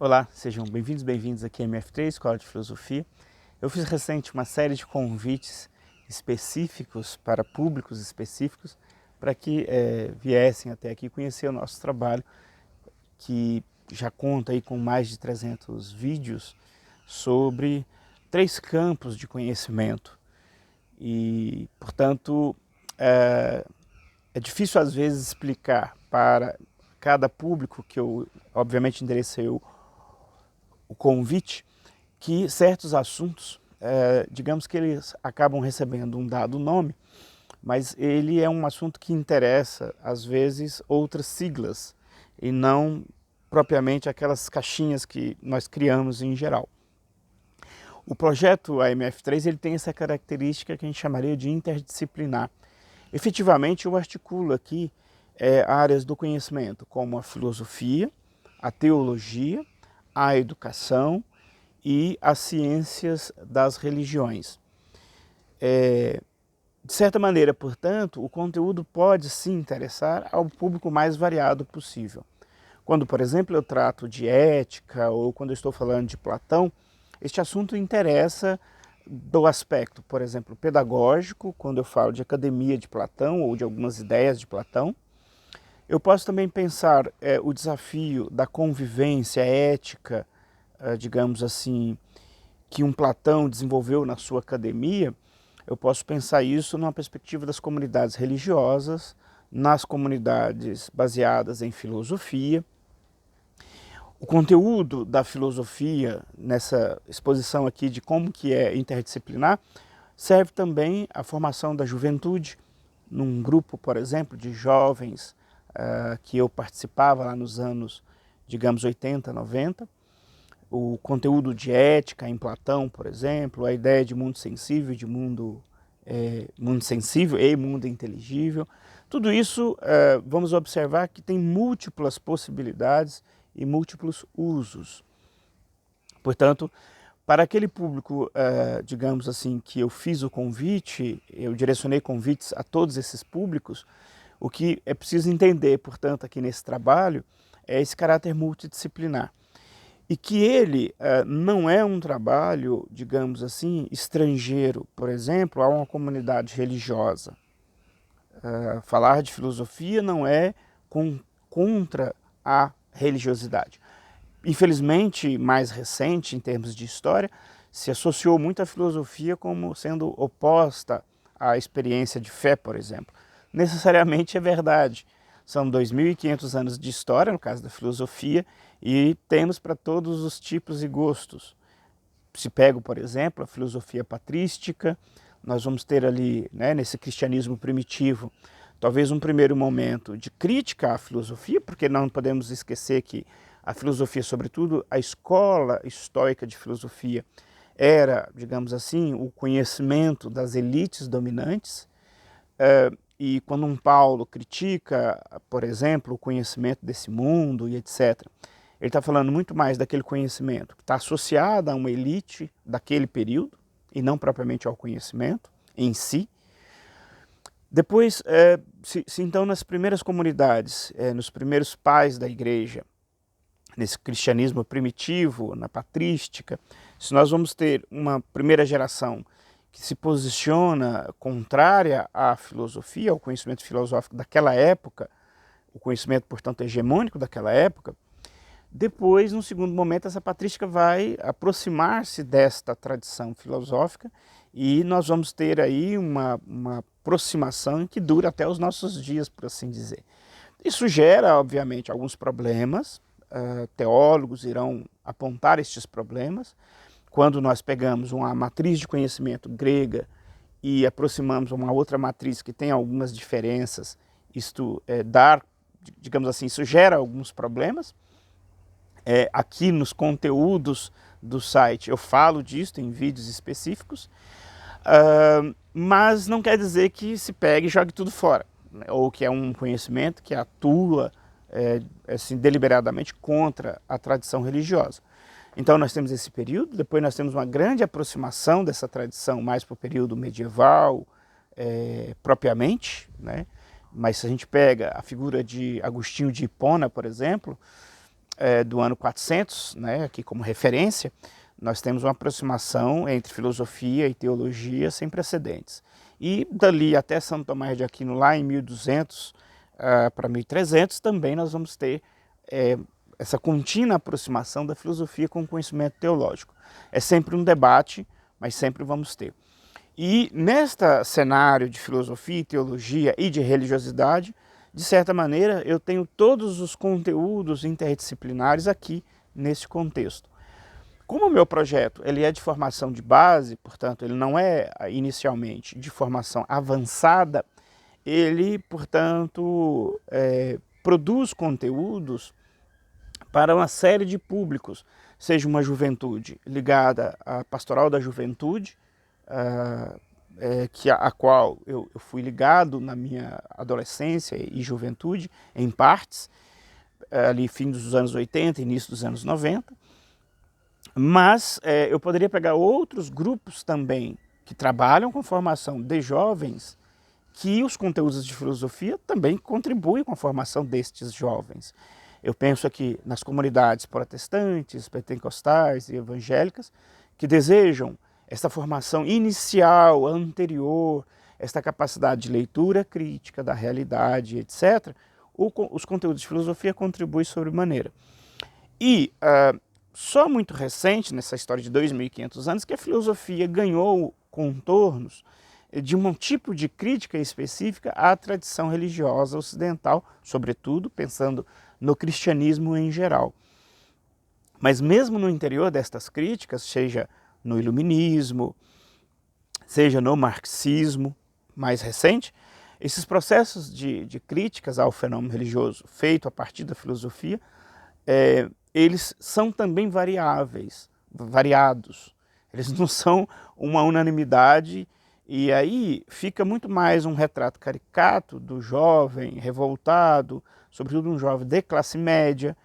Olá, sejam bem-vindos aqui à MF3, Escola de Filosofia. Eu fiz recente uma série de convites específicos para públicos específicos para que viessem até aqui conhecer o nosso trabalho, que já conta aí com mais de 300 vídeos sobre 3 campos de conhecimento. E, portanto, é difícil às vezes explicar para cada público que eu, obviamente, enderecei o convite, que certos assuntos, digamos que eles acabam recebendo um dado nome, mas ele é um assunto que interessa, às vezes, outras siglas, e não propriamente aquelas caixinhas que nós criamos em geral. O projeto AMF3 ele tem essa característica que a gente chamaria de interdisciplinar. Efetivamente, eu articulo aqui áreas do conhecimento, como a filosofia, a teologia, a educação e as ciências das religiões. De certa maneira, portanto, o conteúdo pode se interessar ao público mais variado possível. Quando, por exemplo, eu trato de ética ou quando eu estou falando de Platão, este assunto interessa do aspecto, por exemplo, pedagógico, quando eu falo de academia de Platão ou de algumas ideias de Platão. Eu posso também pensar o desafio da convivência ética, digamos assim, que um Platão desenvolveu na sua academia. Eu posso pensar isso numa perspectiva das comunidades religiosas, nas comunidades baseadas em filosofia. O conteúdo da filosofia, nessa exposição aqui de como que é interdisciplinar, serve também à formação da juventude, num grupo, por exemplo, de jovens que eu participava lá nos anos, digamos, 80, 90. O conteúdo de ética em Platão, por exemplo, a ideia de mundo sensível, de mundo sensível e mundo inteligível. Tudo isso vamos observar que tem múltiplas possibilidades e múltiplos usos. Portanto, para aquele público, digamos assim, que eu fiz o convite, eu direcionei convites a todos esses públicos, o que é preciso entender, portanto, aqui nesse trabalho, é esse caráter multidisciplinar. E que ele não é um trabalho, digamos assim, estrangeiro, por exemplo, a uma comunidade religiosa. Falar de filosofia não é contra a religiosidade. Infelizmente, mais recente, em termos de história, se associou muito a filosofia como sendo oposta à experiência de fé, por exemplo. Necessariamente é verdade. São 2.500 anos de história, no caso da filosofia, e temos para todos os tipos e gostos. Se pego, por exemplo, a filosofia patrística, nós vamos ter ali, nesse cristianismo primitivo, talvez um primeiro momento de crítica à filosofia, porque não podemos esquecer que a filosofia, sobretudo a escola estoica de filosofia, era, digamos assim, o conhecimento das elites dominantes. E quando um Paulo critica, por exemplo, o conhecimento desse mundo e etc., ele está falando muito mais daquele conhecimento que está associado a uma elite daquele período e não propriamente ao conhecimento em si. Depois, se então nas primeiras comunidades, nos primeiros pais da igreja, nesse cristianismo primitivo, na patrística, se nós vamos ter uma primeira geração que se posiciona contrária à filosofia, ao conhecimento filosófico daquela época, o conhecimento, portanto, hegemônico daquela época, depois, num segundo momento, essa patrística vai aproximar-se desta tradição filosófica e nós vamos ter aí uma aproximação que dura até os nossos dias, por assim dizer. Isso gera, obviamente, alguns problemas, teólogos irão apontar estes problemas. Quando nós pegamos uma matriz de conhecimento grega e aproximamos uma outra matriz que tem algumas diferenças, isto digamos assim, isso gera alguns problemas. Aqui nos conteúdos do site eu falo disso em vídeos específicos, mas não quer dizer que se pegue e jogue tudo fora, né? Ou que é um conhecimento que atua assim, deliberadamente contra a tradição religiosa. Então nós temos esse período, depois nós temos uma grande aproximação dessa tradição mais para o período medieval propriamente, né? Mas se a gente pega a figura de Agostinho de Hipona, por exemplo, do ano 400, né, aqui como referência, nós temos uma aproximação entre filosofia e teologia sem precedentes. E dali até Santo Tomás de Aquino, lá em 1200 para 1300, também nós vamos ter essa contínua aproximação da filosofia com o conhecimento teológico. É sempre um debate, mas sempre vamos ter. E neste cenário de filosofia, teologia e de religiosidade, de certa maneira, eu tenho todos os conteúdos interdisciplinares aqui nesse contexto. Como o meu projeto ele é de formação de base, portanto, ele não é inicialmente de formação avançada, ele, portanto, produz conteúdos para uma série de públicos, seja uma juventude ligada à pastoral da juventude, a qual eu fui ligado na minha adolescência e juventude, em partes, ali fim dos anos 80, início dos anos 90, mas eu poderia pegar outros grupos também que trabalham com formação de jovens, que os conteúdos de filosofia também contribuem com a formação destes jovens. Eu penso aqui nas comunidades protestantes, pentecostais e evangélicas, que desejam essa formação inicial, anterior, esta capacidade de leitura crítica da realidade, etc., os conteúdos de filosofia contribuem sobremaneira. E só muito recente, nessa história de 2.500 anos, que a filosofia ganhou contornos de um tipo de crítica específica à tradição religiosa ocidental, sobretudo pensando no cristianismo em geral. Mas mesmo no interior destas críticas, seja no iluminismo, seja no marxismo mais recente, esses processos de críticas ao fenômeno religioso feito a partir da filosofia, eles são também variados. Eles não são uma unanimidade, e aí fica muito mais um retrato caricato do jovem revoltado, sobretudo um jovem de classe média,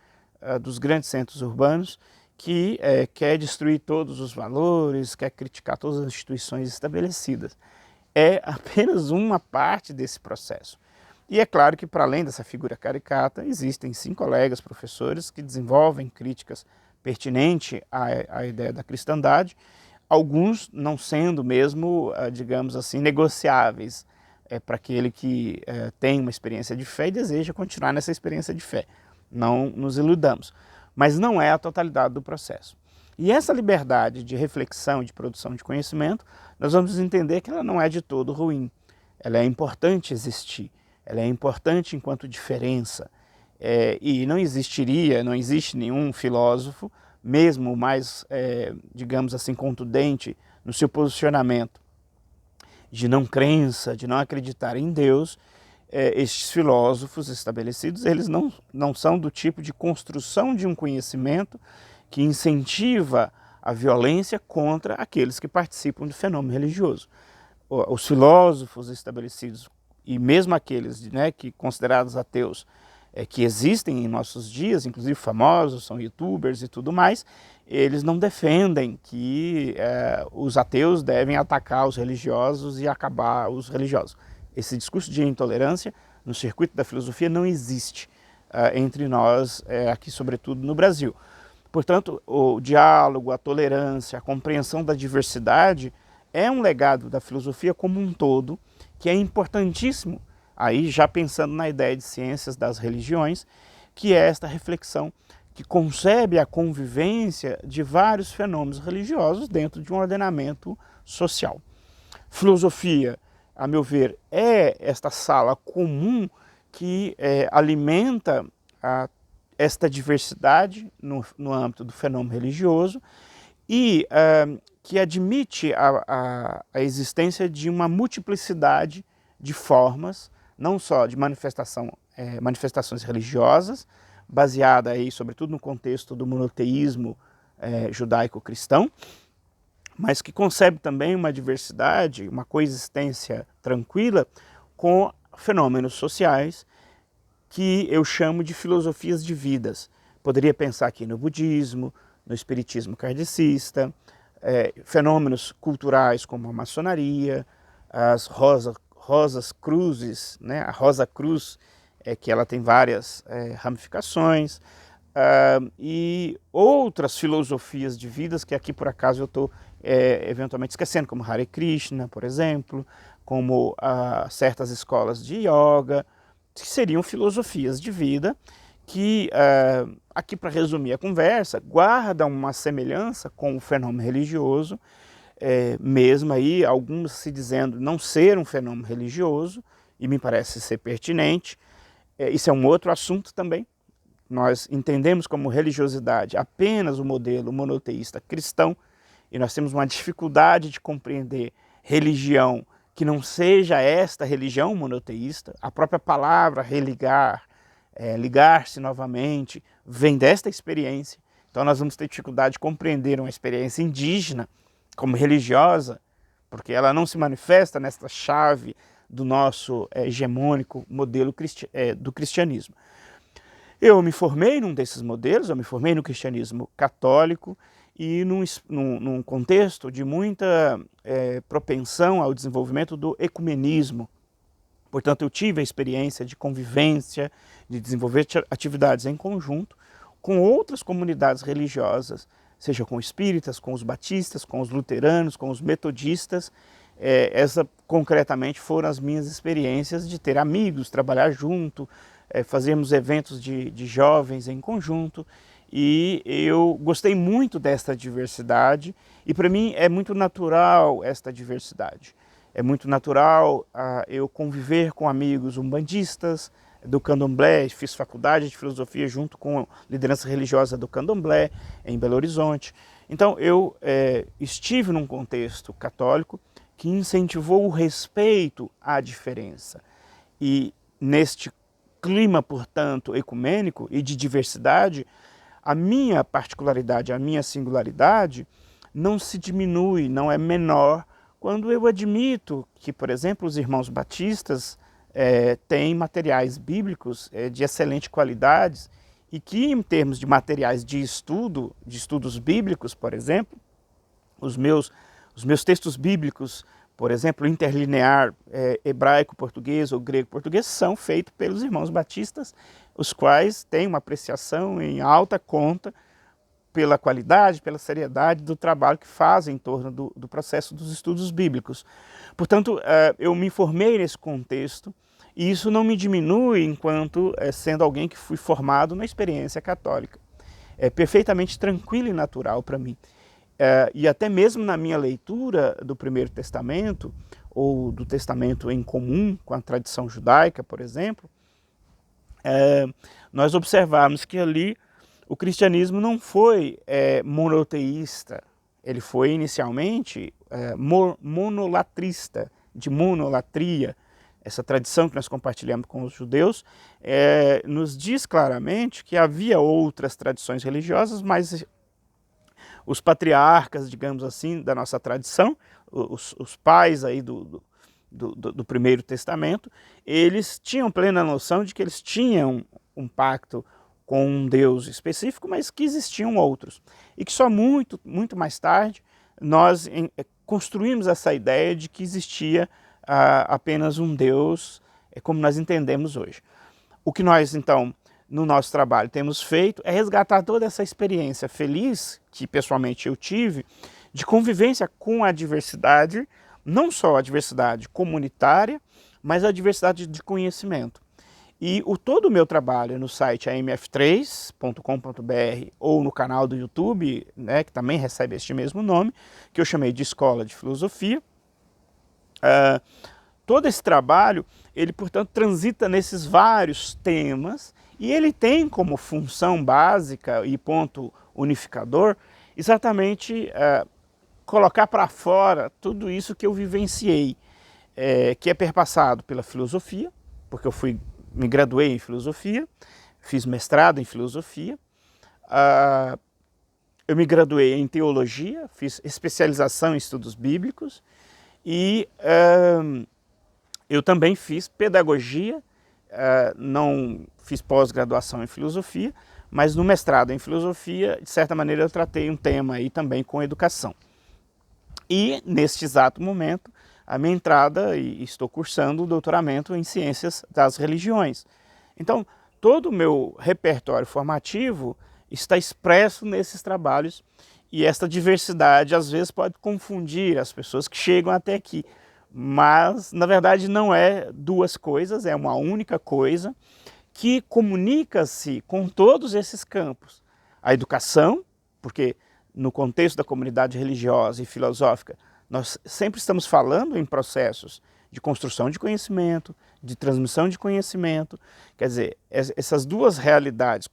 dos grandes centros urbanos, que quer destruir todos os valores, quer criticar todas as instituições estabelecidas. É apenas uma parte desse processo. E é claro que, para além dessa figura caricata, existem sim colegas, professores, que desenvolvem críticas pertinentes à ideia da cristandade, alguns não sendo mesmo, digamos assim, negociáveis para aquele que tem uma experiência de fé e deseja continuar nessa experiência de fé. Não nos iludamos. Mas não é a totalidade do processo. E essa liberdade de reflexão e de produção de conhecimento, nós vamos entender que ela não é de todo ruim. Ela é importante existir, ela é importante enquanto diferença. E não existe nenhum filósofo, mesmo mais, digamos assim, contundente no seu posicionamento de não crença, de não acreditar em Deus. Estes filósofos estabelecidos, eles não são do tipo de construção de um conhecimento que incentiva a violência contra aqueles que participam do fenômeno religioso. Os filósofos estabelecidos, e mesmo aqueles, né, que considerados ateus, que existem em nossos dias, inclusive famosos, são youtubers e tudo mais, eles não defendem que os ateus devem atacar os religiosos e acabar os religiosos. Esse discurso de intolerância no circuito da filosofia não existe entre nós, aqui sobretudo no Brasil. Portanto, o diálogo, a tolerância, a compreensão da diversidade é um legado da filosofia como um todo, que é importantíssimo, aí já pensando na ideia de ciências das religiões, que é esta reflexão que concebe a convivência de vários fenômenos religiosos dentro de um ordenamento social. Filosofia, a meu ver, é esta sala comum que alimenta esta diversidade no âmbito do fenômeno religioso e que admite a existência de uma multiplicidade de formas, não só de manifestações religiosas, baseada aí, sobretudo no contexto do monoteísmo judaico-cristão, mas que concebe também uma diversidade, uma coexistência tranquila com fenômenos sociais que eu chamo de filosofias de vidas. Poderia pensar aqui no budismo, no espiritismo kardecista, fenômenos culturais como a maçonaria, as rosas cruzes, né? A Rosa Cruz, que ela tem várias ramificações, e outras filosofias de vidas que aqui por acaso eu estou eventualmente esquecendo, como Hare Krishna, por exemplo, como certas escolas de yoga, que seriam filosofias de vida que, aqui para resumir a conversa, guardam uma semelhança com o fenômeno religioso, mesmo aí alguns se dizendo não ser um fenômeno religioso, e me parece ser pertinente. Isso é um outro assunto também. Nós entendemos como religiosidade apenas o modelo monoteísta cristão, e nós temos uma dificuldade de compreender religião que não seja esta religião monoteísta. A própria palavra religar, ligar-se novamente, vem desta experiência. Então nós vamos ter dificuldade de compreender uma experiência indígena como religiosa, porque ela não se manifesta nesta chave do nosso hegemônico modelo do cristianismo. Eu me formei num desses modelos, eu me formei no cristianismo católico e num contexto de muita propensão ao desenvolvimento do ecumenismo. Portanto, eu tive a experiência de convivência, de desenvolver atividades em conjunto com outras comunidades religiosas, seja com espíritas, com os batistas, com os luteranos, com os metodistas. Essa concretamente foram as minhas experiências de ter amigos, trabalhar junto, fazermos eventos de jovens em conjunto, e eu gostei muito desta diversidade, e para mim é muito natural esta diversidade. É muito natural eu conviver com amigos umbandistas do candomblé, fiz faculdade de filosofia junto com a liderança religiosa do candomblé em Belo Horizonte. Então eu estive num contexto católico que incentivou o respeito à diferença. E neste clima, portanto, ecumênico e de diversidade, a minha particularidade, a minha singularidade não se diminui, não é menor, quando eu admito que, por exemplo, os irmãos batistas têm materiais bíblicos de excelente qualidade e que, em termos de materiais de estudo, de estudos bíblicos, por exemplo, os meus textos bíblicos, por exemplo, interlinear hebraico-português ou grego-português, são feitos pelos irmãos batistas, os quais têm uma apreciação em alta conta pela qualidade, pela seriedade do trabalho que fazem em torno do processo dos estudos bíblicos. Portanto, eu me formei nesse contexto, e isso não me diminui enquanto sendo alguém que fui formado na experiência católica. É perfeitamente tranquilo e natural para mim. E até mesmo na minha leitura do Primeiro Testamento, ou do Testamento em comum com a tradição judaica, por exemplo, nós observamos que ali o cristianismo não foi monoteísta, ele foi inicialmente monolatrista, de monolatria. Essa tradição que nós compartilhamos com os judeus nos diz claramente que havia outras tradições religiosas, mas os patriarcas, digamos assim, da nossa tradição, os pais aí do Primeiro Testamento, eles tinham plena noção de que eles tinham um pacto com um Deus específico, mas que existiam outros. E que só muito mais tarde nós construímos essa ideia de que existia apenas um Deus, como nós entendemos hoje. O que nós, então, no nosso trabalho temos feito é resgatar toda essa experiência feliz, que pessoalmente eu tive, de convivência com a diversidade, não só a diversidade comunitária, mas a diversidade de conhecimento. E todo o meu trabalho no site amf3.com.br ou no canal do YouTube, né, que também recebe este mesmo nome, que eu chamei de Escola de Filosofia, todo esse trabalho, ele, portanto, transita nesses vários temas, e ele tem como função básica e ponto unificador exatamente colocar para fora tudo isso que eu vivenciei, que é perpassado pela filosofia, porque eu me graduei em filosofia, fiz mestrado em filosofia, eu me graduei em teologia, fiz especialização em estudos bíblicos, e eu também fiz pedagogia, não fiz pós-graduação em filosofia, mas no mestrado em filosofia, de certa maneira, eu tratei um tema aí também com educação. E, neste exato momento, a minha entrada, e estou cursando o doutoramento em Ciências das Religiões. Então, todo o meu repertório formativo está expresso nesses trabalhos, e esta diversidade às vezes pode confundir as pessoas que chegam até aqui, mas na verdade não é duas coisas, é uma única coisa que comunica-se com todos esses campos. A educação, porque no contexto da comunidade religiosa e filosófica, nós sempre estamos falando em processos de construção de conhecimento, de transmissão de conhecimento. Quer dizer, essas duas realidades,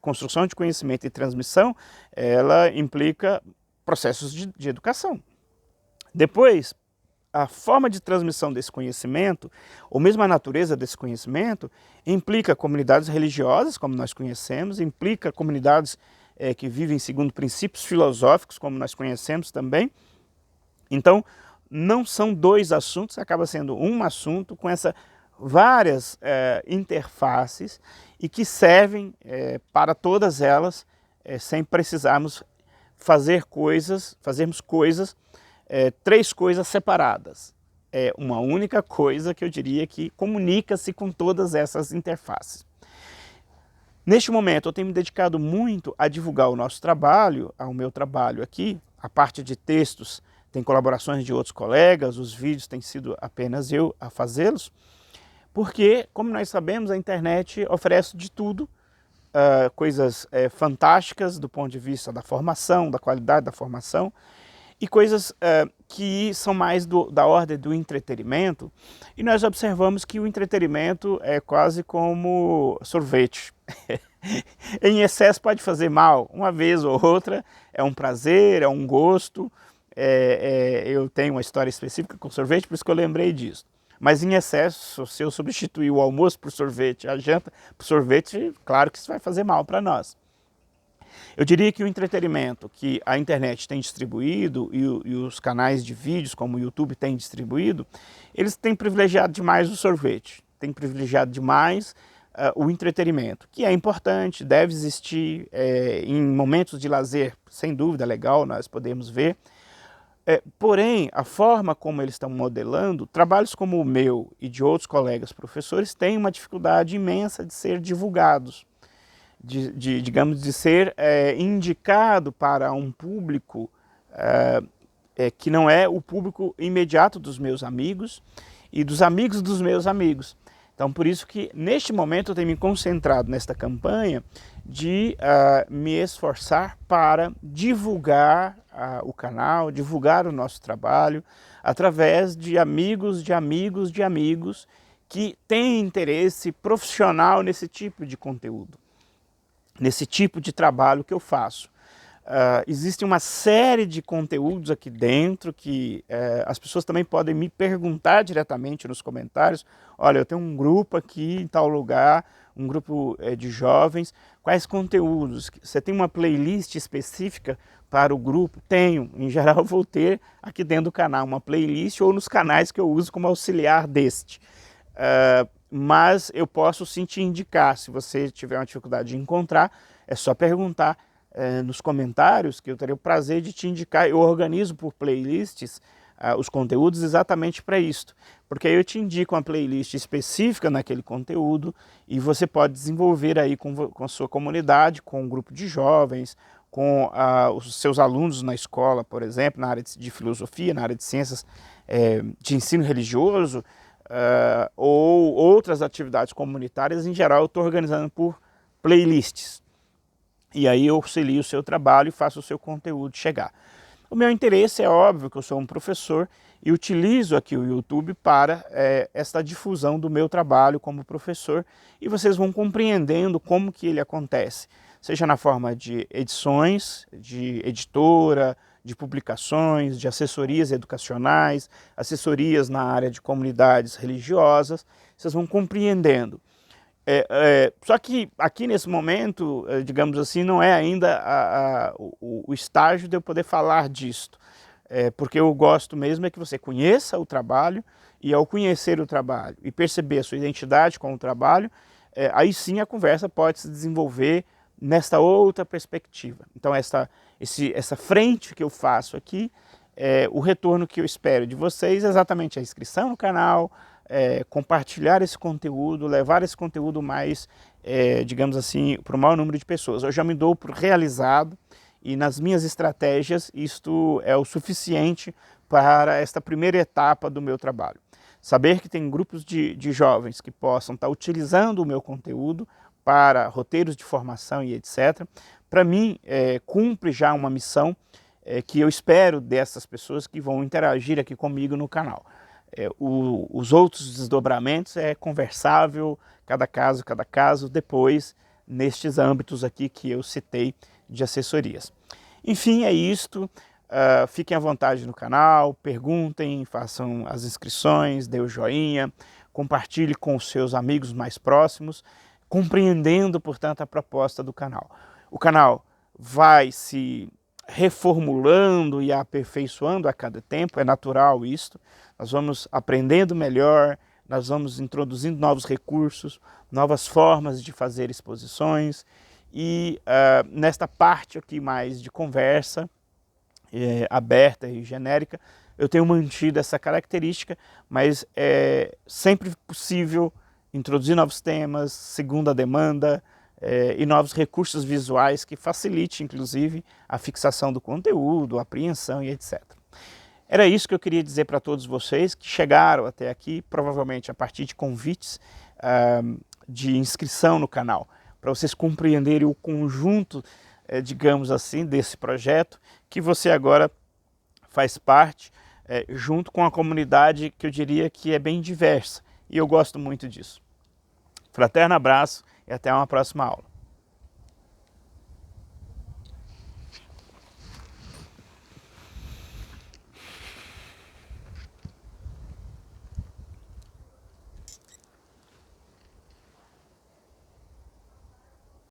construção de conhecimento e transmissão, ela implica processos de educação. Depois, a forma de transmissão desse conhecimento, ou mesmo a natureza desse conhecimento, implica comunidades religiosas, como nós conhecemos, implica comunidades que vivem segundo princípios filosóficos, como nós conhecemos também. Então, não são dois assuntos, acaba sendo um assunto com essas várias interfaces e que servem para todas elas, sem precisarmos fazermos coisas, três coisas separadas. É uma única coisa que eu diria que comunica-se com todas essas interfaces. Neste momento eu tenho me dedicado muito a divulgar o nosso trabalho, ao meu trabalho aqui, a parte de textos tem colaborações de outros colegas, os vídeos têm sido apenas eu a fazê-los, porque, como nós sabemos, a internet oferece de tudo, coisas fantásticas do ponto de vista da formação, da qualidade da formação, e coisas que são mais da ordem do entretenimento, e nós observamos que o entretenimento é quase como sorvete. Em excesso pode fazer mal, uma vez ou outra, é um prazer, é um gosto. Eu tenho uma história específica com sorvete, por isso que eu lembrei disso. Mas em excesso, se eu substituir o almoço por sorvete, a janta por sorvete, claro que isso vai fazer mal para nós. Eu diria que o entretenimento que a internet tem distribuído e os canais de vídeos como o YouTube têm distribuído, eles têm privilegiado demais o sorvete, têm privilegiado demais o entretenimento, que é importante, deve existir em momentos de lazer, sem dúvida, legal, nós podemos ver. Porém, a forma como eles estão modelando, trabalhos como o meu e de outros colegas professores têm uma dificuldade imensa de ser divulgados, digamos, de ser indicado para um público que não é o público imediato dos meus amigos e dos amigos dos meus amigos. Então, por isso que, neste momento, eu tenho me concentrado nesta campanha de me esforçar para divulgar o canal, divulgar o nosso trabalho, através de amigos, de amigos, de amigos que têm interesse profissional nesse tipo de conteúdo, nesse tipo de trabalho que eu faço. Existe uma série de conteúdos aqui dentro que as pessoas também podem me perguntar diretamente nos comentários. Olha, eu tenho um grupo aqui em tal lugar, um grupo de jovens, quais conteúdos? Você tem uma playlist específica para o grupo? Tenho, em geral vou ter aqui dentro do canal uma playlist ou nos canais que eu uso como auxiliar deste. Mas eu posso sim te indicar, se você tiver uma dificuldade de encontrar, é só perguntar nos comentários que eu terei o prazer de te indicar. Eu organizo por playlists os conteúdos exatamente para isto, porque aí eu te indico uma playlist específica naquele conteúdo e você pode desenvolver aí com a sua comunidade, com um grupo de jovens, com os seus alunos na escola, por exemplo, na área de filosofia, na área de ciências de ensino religioso, ou outras atividades comunitárias. Em geral eu estou organizando por playlists. E aí eu auxilio o seu trabalho e faço o seu conteúdo chegar. O meu interesse é óbvio que eu sou um professor e utilizo aqui o YouTube para esta difusão do meu trabalho como professor, e vocês vão compreendendo como que ele acontece, seja na forma de edições, de editora, de publicações, de assessorias educacionais, assessorias na área de comunidades religiosas. Vocês vão compreendendo. Só que aqui nesse momento, digamos assim, não é ainda o estágio de eu poder falar disto, porque eu gosto mesmo é que você conheça o trabalho, e ao conhecer o trabalho e perceber a sua identidade com o trabalho, aí sim a conversa pode se desenvolver nesta outra perspectiva. Então essa frente que eu faço aqui, o retorno que eu espero de vocês é exatamente a inscrição no canal, compartilhar esse conteúdo, levar esse conteúdo mais, digamos assim, para o maior número de pessoas. Eu já me dou por realizado e nas minhas estratégias isto é o suficiente para esta primeira etapa do meu trabalho. Saber que tem grupos de jovens que possam estar utilizando o meu conteúdo para roteiros de formação e etc., para mim cumpre já uma missão que eu espero dessas pessoas que vão interagir aqui comigo no canal. Os outros desdobramentos é conversável, cada caso, depois nestes âmbitos aqui que eu citei de assessorias. Enfim, é isto. Fiquem à vontade no canal, perguntem, façam as inscrições, dê o joinha, compartilhe com os seus amigos mais próximos, compreendendo, portanto, a proposta do canal. O canal vai se reformulando e aperfeiçoando a cada tempo, é natural isto. Nós vamos aprendendo melhor, nós vamos introduzindo novos recursos, novas formas de fazer exposições e nesta parte aqui mais de conversa, aberta e genérica, eu tenho mantido essa característica, mas é sempre possível introduzir novos temas, segundo a demanda, e novos recursos visuais que facilite, inclusive, a fixação do conteúdo, a apreensão e etc. Era isso que eu queria dizer para todos vocês que chegaram até aqui, provavelmente a partir de convites de inscrição no canal, para vocês compreenderem o conjunto, digamos assim, desse projeto, que você agora faz parte, junto com a comunidade que eu diria que é bem diversa, e eu gosto muito disso. Fraterno abraço e até uma próxima aula.